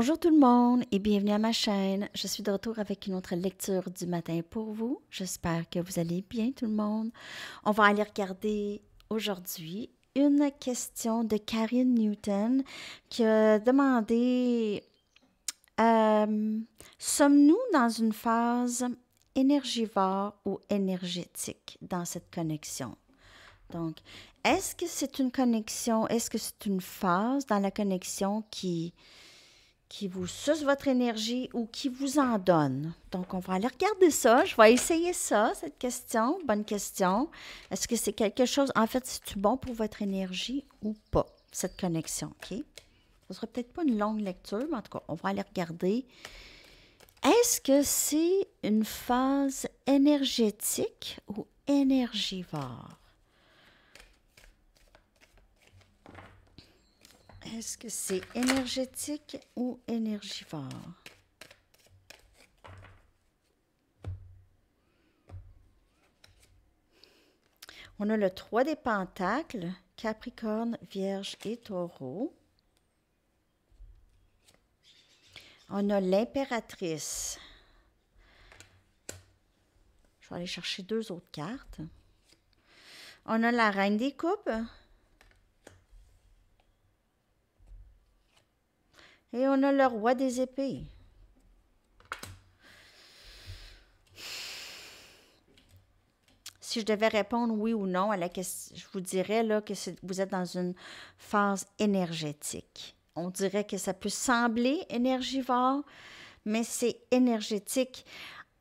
Bonjour tout le monde et bienvenue à ma chaîne. Je suis de retour avec une autre lecture du matin pour vous. J'espère que vous allez bien tout le monde. On va aller regarder aujourd'hui une question de Karine Newton qui a demandé sommes-nous dans une phase énergivore ou énergétique dans cette connexion? Donc, est-ce que c'est une connexion, est-ce que c'est une phase dans la connexion qui vous suce votre énergie ou qui vous en donne? Donc, on va aller regarder ça. Je vais essayer ça, cette question. Bonne question. Est-ce que c'est quelque chose, en fait, c'est-tu bon pour votre énergie ou pas, cette connexion, OK? Ce sera peut-être pas une longue lecture, mais en tout cas, on va aller regarder. Est-ce que c'est une phase énergétique ou énergivore? Est-ce que c'est énergétique ou énergivore? On a le 3 des pentacles, Capricorne, Vierge et Taureau. On a l'impératrice. Je vais aller chercher deux autres cartes. On a la reine des coupes. Et on a le roi des épées. Si je devais répondre oui ou non à la question, je vous dirais là, que vous êtes dans une phase énergétique. On dirait que ça peut sembler énergivore, mais c'est énergétique.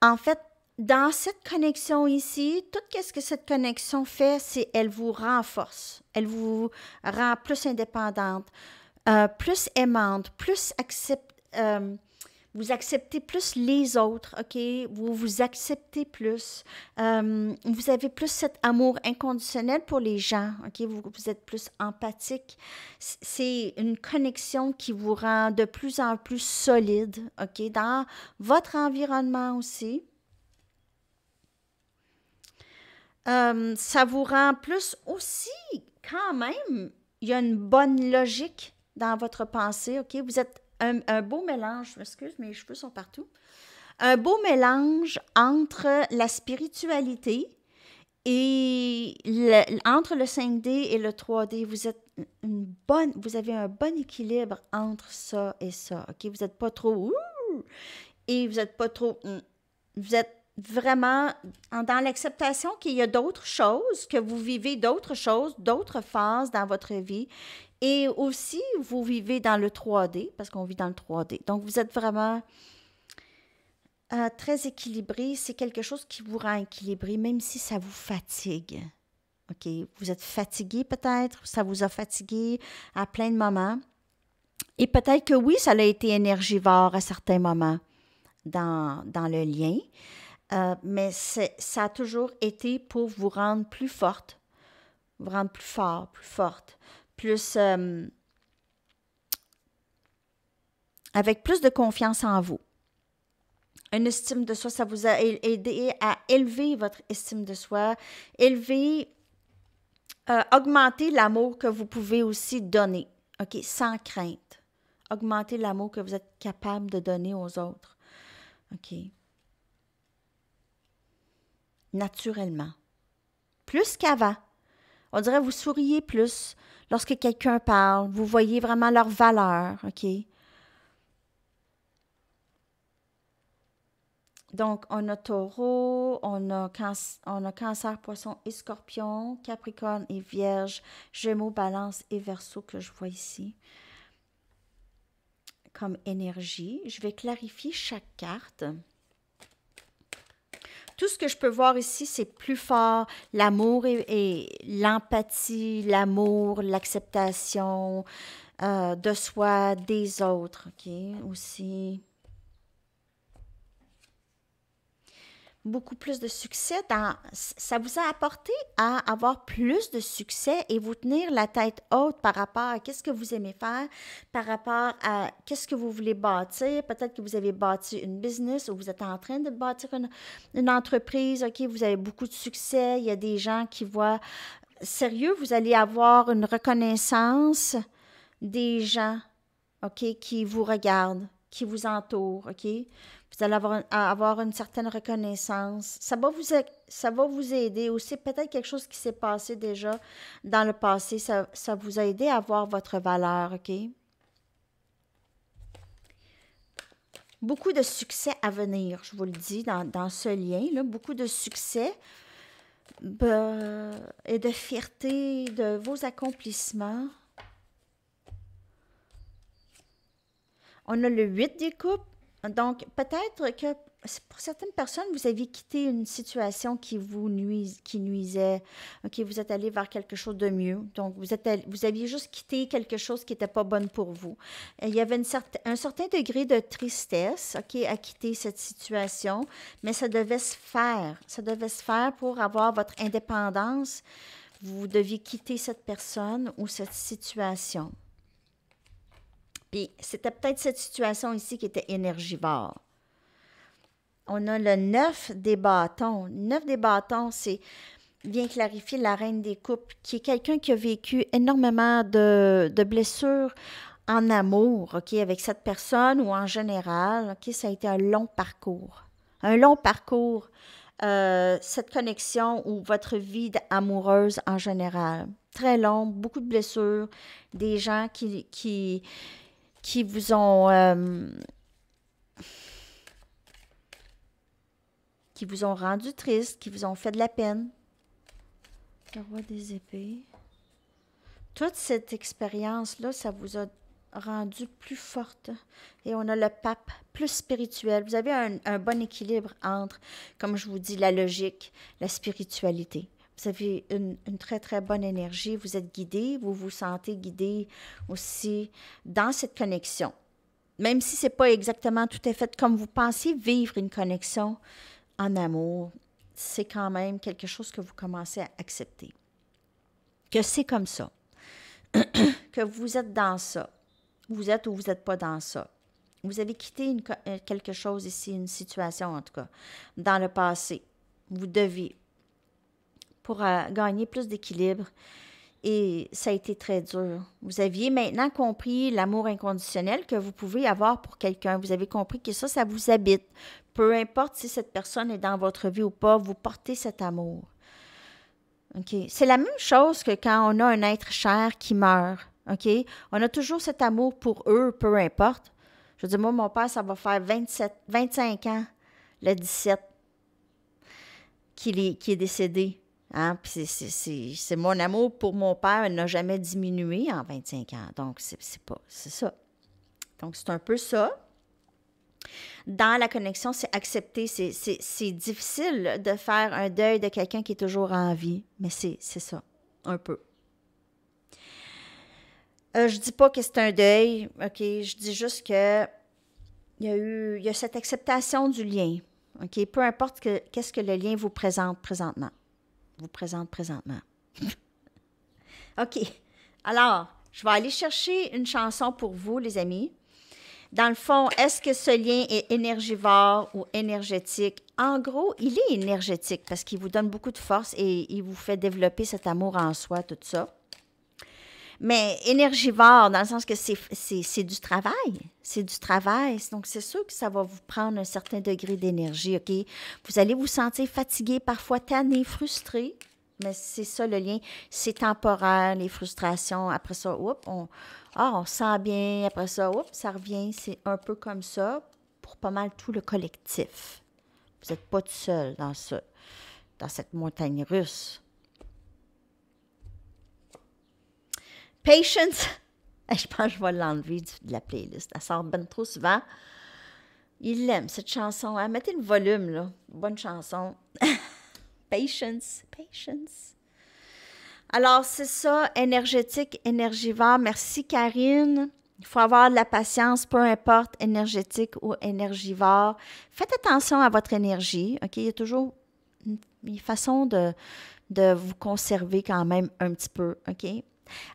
En fait, dans cette connexion ici, tout ce que cette connexion fait, c'est qu'elle vous renforce. Elle vous rend plus indépendante, plus aimante, plus vous acceptez plus les autres, OK? Vous vous acceptez plus. Vous avez plus cet amour inconditionnel pour les gens, OK? Vous êtes plus empathique. C'est une connexion qui vous rend de plus en plus solide, OK? Dans votre environnement aussi. Ça vous rend plus aussi, quand même, il y a une bonne logique dans votre pensée, OK? Vous êtes un beau mélange, je m'excuse, mes cheveux sont partout. Un beau mélange entre la spiritualité et entre le 5D et le 3D. Vous avez un bon équilibre entre ça et ça, OK? Vous n'êtes pas trop et vous n'êtes pas trop vous êtes vraiment dans l'acceptation qu'il y a d'autres choses, que vous vivez d'autres choses, d'autres phases dans votre vie. Et aussi, vous vivez dans le 3D, parce qu'on vit dans le 3D. Donc, vous êtes vraiment très équilibré. C'est quelque chose qui vous rend équilibré, même si ça vous fatigue. OK? Vous êtes fatigué peut-être, ça vous a fatigué à plein de moments. Et peut-être que oui, ça a été énergivore à certains moments dans le lien. Mais ça a toujours été pour vous rendre plus forte, vous rendre plus fort, plus forte, plus avec plus de confiance en vous. Une estime de soi, ça vous a aidé à élever votre estime de soi, augmenter l'amour que vous pouvez aussi donner, OK, sans crainte. Augmenter l'amour que vous êtes capable de donner aux autres, OK. Naturellement. Plus qu'avant. On dirait que vous souriez plus lorsque quelqu'un parle. Vous voyez vraiment leur valeur, OK? Donc, on a Taureau, on a Cancer, Poisson et Scorpion, Capricorne et Vierge, Gémeaux, Balance et Verseau que je vois ici comme énergie. Je vais clarifier chaque carte. Tout ce que je peux voir ici, c'est plus fort, l'amour et l'empathie, l'amour, l'acceptation de soi, des autres, OK, aussi. Beaucoup plus de succès. Ça vous a apporté à avoir plus de succès et vous tenir la tête haute par rapport à qu'est-ce que vous aimez faire, par rapport à qu'est-ce que vous voulez bâtir. Peut-être que vous avez bâti une business ou vous êtes en train de bâtir une entreprise. OK, vous avez beaucoup de succès. Il y a des gens qui voient, sérieux, vous allez avoir une reconnaissance des gens OK, qui vous regardent, qui vous entourent, OK? Vous allez avoir une certaine reconnaissance. Ça va vous aider aussi. Peut-être quelque chose qui s'est passé déjà dans le passé. Ça vous a aidé à voir votre valeur, OK? Beaucoup de succès à venir, je vous le dis, dans ce lien, là, beaucoup de succès et de fierté de vos accomplissements. On a le 8 des coupes. Donc, peut-être que pour certaines personnes, vous aviez quitté une situation qui qui nuisait. OK, vous êtes allé vers quelque chose de mieux. Donc, vous aviez juste quitté quelque chose qui n'était pas bon pour vous. Il y avait un certain degré de tristesse, OK, à quitter cette situation, mais ça devait se faire. Ça devait se faire pour avoir votre indépendance. Vous deviez quitter cette personne ou cette situation. Puis, c'était peut-être cette situation ici qui était énergivore. On a le 9 des bâtons. Le 9 des bâtons, c'est bien clarifier la reine des coupes, qui est quelqu'un qui a vécu énormément de blessures en amour, OK, avec cette personne ou en général. OK, ça a été un long parcours. Un long parcours, cette connexion ou votre vie amoureuse en général. Très long, beaucoup de blessures, des gens qui vous ont rendu triste, qui vous ont fait de la peine. Le roi des épées. Toute cette expérience-là, ça vous a rendu plus forte. Et on a le pape plus spirituel. Vous avez un bon équilibre entre, comme je vous dis, la logique, la spiritualité. Vous avez une très, très bonne énergie. Vous êtes guidé, vous vous sentez guidé aussi dans cette connexion. Même si ce n'est pas exactement tout à fait comme vous pensez vivre une connexion en amour, c'est quand même quelque chose que vous commencez à accepter. Que c'est comme ça. Que vous êtes dans ça. Vous êtes ou vous n'êtes pas dans ça. Vous avez quitté quelque chose ici, une situation en tout cas, dans le passé. Vous devez pour gagner plus d'équilibre. Et ça a été très dur. Vous aviez maintenant compris l'amour inconditionnel que vous pouvez avoir pour quelqu'un. Vous avez compris que ça vous habite. Peu importe si cette personne est dans votre vie ou pas, vous portez cet amour. OK? C'est la même chose que quand on a un être cher qui meurt. OK? On a toujours cet amour pour eux, peu importe. Je veux dire, moi, mon père, ça va faire 25 ans, le 17, qui est décédé. Hein? Puis c'est mon amour pour mon père n'a jamais diminué en 25 ans. Donc, c'est ça. Donc, c'est un peu ça. Dans la connexion, c'est accepter. C'est difficile de faire un deuil de quelqu'un qui est toujours en vie, mais c'est ça, un peu. Je dis pas que c'est un deuil, OK? Je dis juste que il y a cette acceptation du lien, OK? Peu importe qu'est-ce que le lien vous présente présentement. OK. Alors, je vais aller chercher une chanson pour vous, les amis. Dans le fond, est-ce que ce lien est énergivore ou énergétique? En gros, il est énergétique parce qu'il vous donne beaucoup de force et il vous fait développer cet amour en soi, tout ça. Mais énergivore, dans le sens que c'est du travail. C'est du travail. Donc, c'est sûr que ça va vous prendre un certain degré d'énergie, OK? Vous allez vous sentir fatigué, parfois tanné, frustré. Mais c'est ça le lien. C'est temporaire, les frustrations. Après ça, on se sent bien. Après ça, ça revient. C'est un peu comme ça pour pas mal tout le collectif. Vous n'êtes pas tout seul dans cette montagne russe. Patience. Je pense que je vais l'enlever de la playlist. Elle sort bien trop souvent. Il l'aime, cette chanson. Hein? Mettez le volume, là. Bonne chanson. Patience. Alors, c'est ça, énergétique, énergivore. Merci, Karine. Il faut avoir de la patience, peu importe, énergétique ou énergivore. Faites attention à votre énergie, OK? Il y a toujours une façon de vous conserver quand même un petit peu, OK?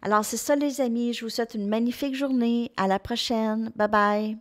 Alors, c'est ça, les amis. Je vous souhaite une magnifique journée. À la prochaine. Bye bye.